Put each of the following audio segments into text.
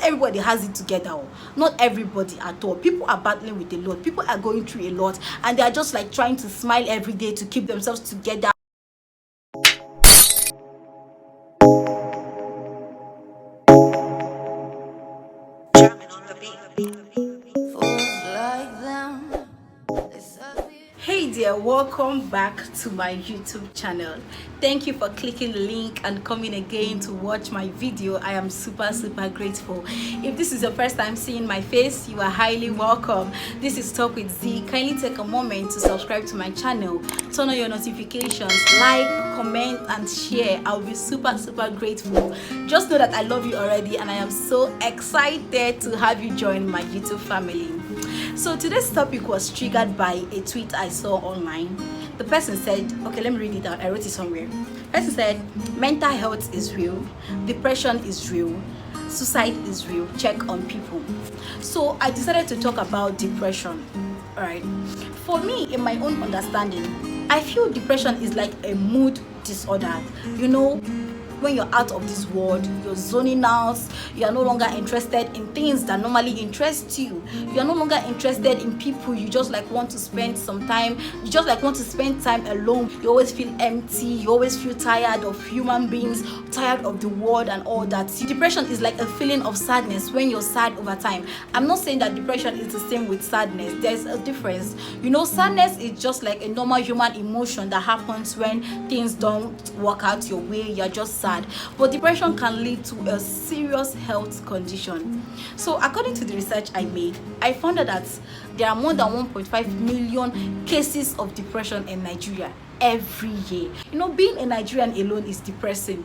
not everybody has it together. Not everybody at all. People are battling with a lot. People are going through a lot, and they are just like trying to smile every day to keep themselves together. Hey there, welcome back to my YouTube channel. Thank you for clicking the link and coming again to watch my video. I am super grateful. If this is your first time seeing my face, you are highly welcome. This is Talk with Z. Kindly take a moment to subscribe to my channel, turn on your notifications, like, comment and share. I'll be super grateful. Just know that I love you already, and I am so excited to have you join my YouTube family. So today's topic was triggered by a tweet I saw online. The person said, okay, let me read it out. I wrote it somewhere. The person said, mental health is real, depression is real, suicide is real, check on people. So I decided to talk about depression. All right. For me, in my own understanding, I feel depression is like a mood disorder. You know, when you're out of this world, you're zoning out, you are no longer interested in things that normally interest you. You are no longer interested in people. You just like want to spend some time, you just like want to spend time alone. You always feel empty, you always feel tired of human beings, tired of the world and all that. Depression is like a feeling of sadness when you're sad over time. I'm not saying that depression is the same with sadness. There's a difference. You know, sadness is just like a normal human emotion that happens when things don't work out your way. You're just sad. But depression can lead to a serious health condition. So according to the research I made, I found out that there are more than 1.5 million cases of depression in Nigeria every year. You know, being a Nigerian alone is depressing.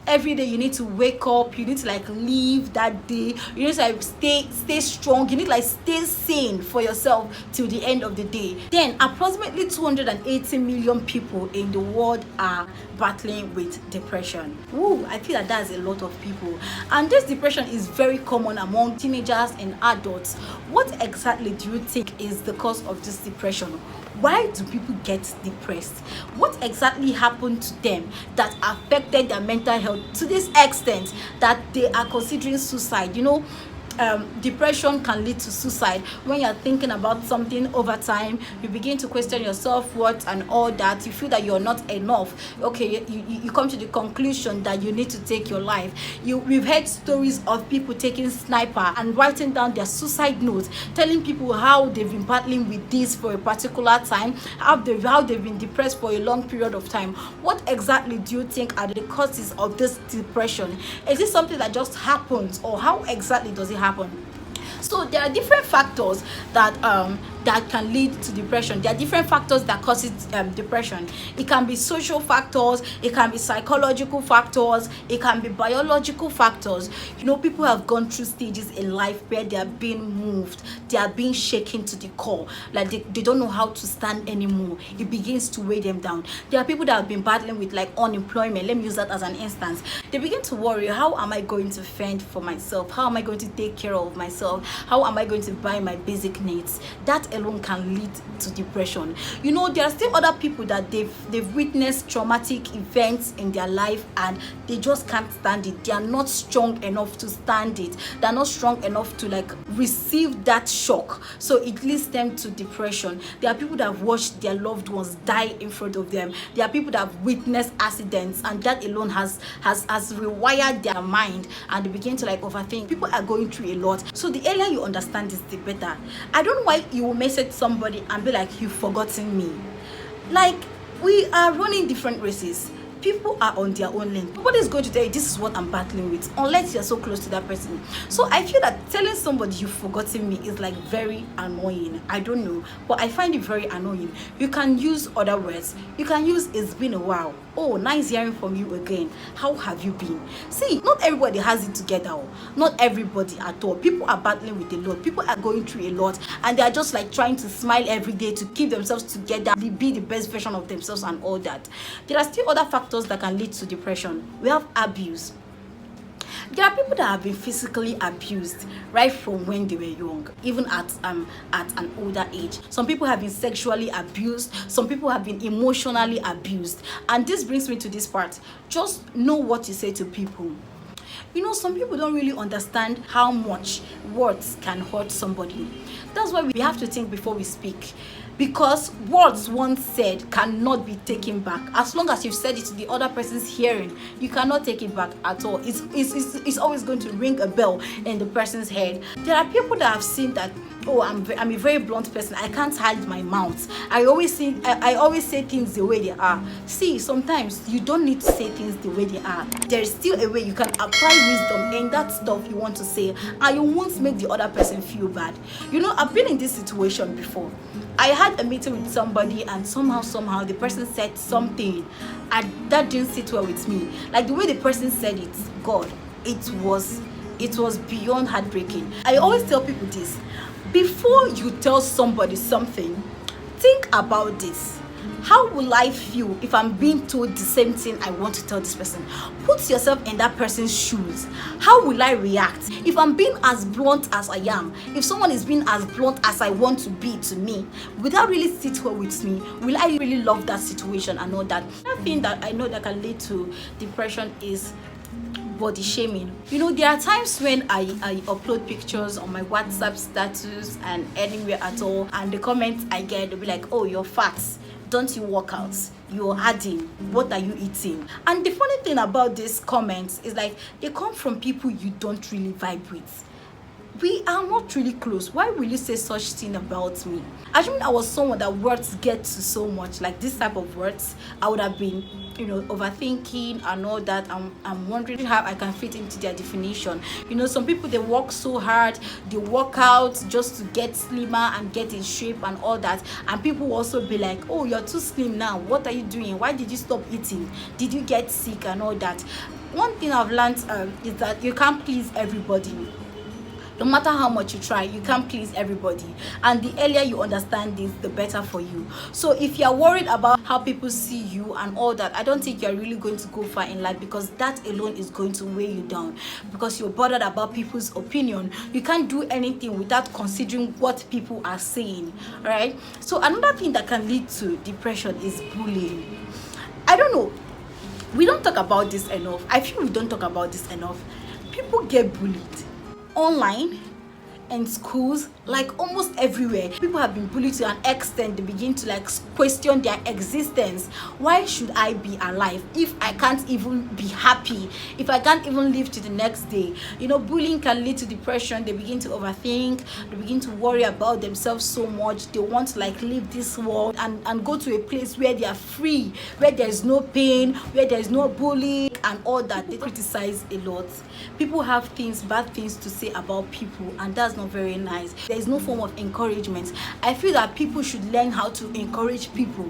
Every day you need to wake up, you need to like live that day, you need to like stay strong, you need to like stay sane for yourself till the end of the day. Then approximately 280 million people in the world are battling with depression. Woo, I feel that that's a lot of people. And this depression is very common among teenagers and adults. What exactly do you think is the cause of this depression? Why do people get depressed? What exactly happened to them that affected their mental health to this extent that they are considering suicide? You know, depression can lead to suicide when you're thinking about something over time. You begin to question your self-worth and all that. You feel that you're not enough. Okay, you come to the conclusion that you need to take your life. We've heard stories of people taking sniper and writing down their suicide notes, telling people how they've been battling with this for a particular time, how they've been depressed for a long period of time. What exactly do you think are the causes of this depression? Is it something that just happens, or how exactly does it happen? So there are different factors that can lead to depression. There are different factors that causes depression. It can be social factors, it can be psychological factors, it can be biological factors. You know, people have gone through stages in life where they are being moved, they are being shaken to the core, like they don't know how to stand anymore. It begins to weigh them down. There are people that have been battling with like unemployment. Let me use that as an instance. They begin to worry, how am I going to fend for myself? How am I going to take care of myself? How am I going to buy my basic needs? That alone can lead to depression. You know, there are still other people that they've witnessed traumatic events in their life and they just can't stand it. They are not strong enough to stand it. They're not strong enough to like receive that shock. So it leads them to depression. There are people that have watched their loved ones die in front of them. There are people that have witnessed accidents, and that alone has rewired their mind, and they begin to like overthink. People are going through a lot. So the earlier you understand this, the better. I don't know why you will message somebody and be like, you've forgotten me. Like, we are running different races. People are on their own lane. Nobody is going to tell you this is what I'm battling with unless you're so close to that person. So I feel that telling somebody you've forgotten me is like very annoying. I don't know, but I find it very annoying. You can use other words. You can use it's been a while. Oh, nice hearing from you again. How have you been? See, not everybody has it together. Not everybody at all. People are battling with a lot. People are going through a lot, and they are just like trying to smile every day to keep themselves together, be the best version of themselves and all that. There are still other factors that can lead to depression. We have abuse. There are people that have been physically abused right from when they were young, even at an older age. Some people have been sexually abused. Some people have been emotionally abused. And this brings me to this part. Just know what you say to people. Some people don't really understand how much words can hurt somebody. That's why we have to think before we speak, because words once said cannot be taken back. As long as you've said it to the other person's hearing, you cannot take it back at all. It's always going to ring a bell in the person's head. There are people that have seen that, oh, I'm a very blunt person, I can't hide my mouth, I always say things the way they are. See, sometimes you don't need to say things the way they are. There is still a way you can apply wisdom in that stuff you want to say, and you won't make the other person feel bad. I've been in this situation before. I had a meeting with somebody, and somehow the person said something and that didn't sit well with me. Like the way the person said it, God, it was beyond heartbreaking. I always tell people this: before you tell somebody something, think about this. How will I feel if I'm being told the same thing I want to tell this person? Put yourself in that person's shoes. How will I react if I'm being as blunt as I am? If someone is being as blunt as I want to be to me, will that really sit well with me? Will I really love that situation and all that? Another thing that I know that can lead to depression is body shaming. There are times when I upload pictures on my WhatsApp status and anywhere at all, and the comments I get, they'll be like, oh, you're fat, don't you work out, you're adding, what are you eating? And the funny thing about these comments is like they come from people you don't really vibe with. We are not really close. Why will you say such thing about me? Assuming I was someone that words get to so much, like this type of words, I would have been, overthinking and all that. I'm wondering how I can fit into their definition. Some people, they work so hard, they work out just to get slimmer and get in shape and all that. And people will also be like, oh, you're too slim now. What are you doing? Why did you stop eating? Did you get sick and all that? One thing I've learned is that you can't please everybody. No matter how much you try, you can't please everybody. And the earlier you understand this, the better for you. So if you're worried about how people see you and all that, I don't think you're really going to go far in life, because that alone is going to weigh you down, because you're bothered about people's opinion. You can't do anything without considering what people are saying, right? So another thing that can lead to depression is bullying. I don't know. We don't talk about this enough. I feel we don't talk about this enough. People get bullied online, in schools, like almost everywhere. People have been bullied to an extent they begin to question their existence. Why should I be alive if I can't even be happy, if I can't even live to the next day? Bullying can lead to depression. They begin to overthink, they begin to worry about themselves so much. They want to leave this world and go to a place where they are free, where there is no pain, where there is no bullying and all that. They criticize a lot. People have bad things to say about people, and that's not very nice. There is no form of encouragement. I feel that people should learn how to encourage people.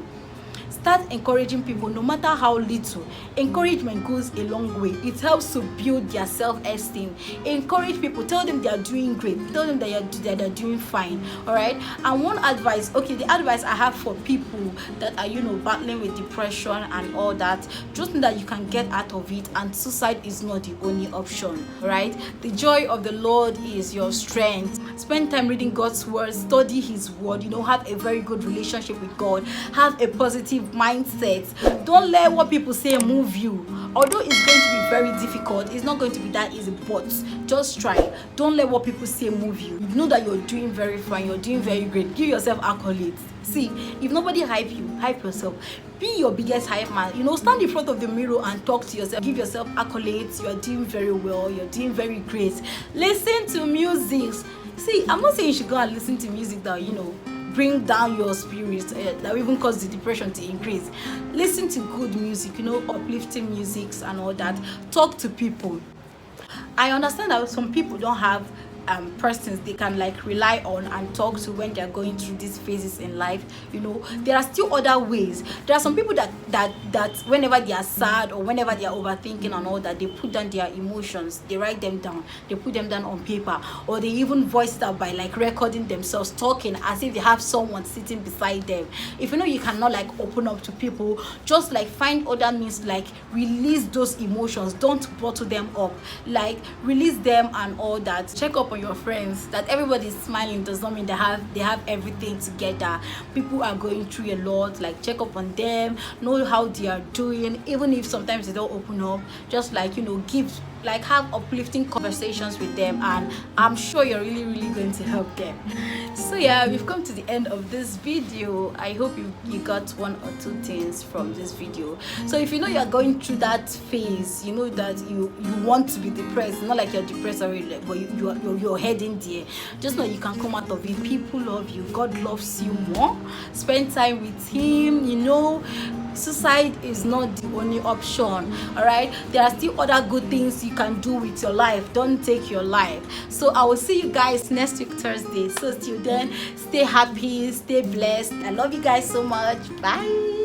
Start encouraging people, no matter how little. Encouragement goes a long way. It helps to build their self-esteem. Encourage people, tell them they are doing great, tell them that they're doing fine. All right. And one advice, the advice I have for people that are battling with depression and all that, just know that you can get out of it, and suicide is not the only option. All right. The joy of the Lord is your strength. Spend time reading God's word, study His word. Have a very good relationship with God. Have a positive mindset. Don't let what people say move you. Although it's going to be very difficult, it's not going to be that easy, but just try. Don't let what people say move you. You know that you're doing very fine, you're doing very great. Give yourself accolades. See, if nobody hype you, hype yourself. Be your biggest hype man. Stand in front of the mirror and talk to yourself. Give yourself accolades. You're doing very well, you're doing very great. Listen to music. See, I'm not saying you should go and listen to music that bring down your spirits, that will even cause the depression to increase. Listen to good music, uplifting musics and all that. Talk to people. I understand that some people don't have persons they can rely on and talk to when they're going through these phases in life. There are still other ways. There are some people that whenever they are sad or whenever they are overthinking and all that, they put down their emotions, they write them down, they put them down on paper, or they even voice it out by recording themselves talking as if they have someone sitting beside them. If you cannot open up to people, just find other means, release those emotions. Don't bottle them up, release them and all that. Check up on your friends. That everybody is smiling does not mean they have everything together. People are going through a lot. Check up on them, know how they are doing, even if sometimes they don't open up. Just like have uplifting conversations with them, and I'm sure you're really going to help them. So yeah, we've come to the end of this video. I hope you got one or two things from this video. So if you know you're going through that phase, you know that you want to be depressed, not like you're depressed already, but you're heading there, just know you can come out of it. People love you, God loves you more. Spend time with him. You know, suicide is not the only option. All right, there are still other good things you can do with your life. Don't take your life. So I will see you guys next week Thursday. So till then, stay happy, stay blessed. I love you guys so much. Bye.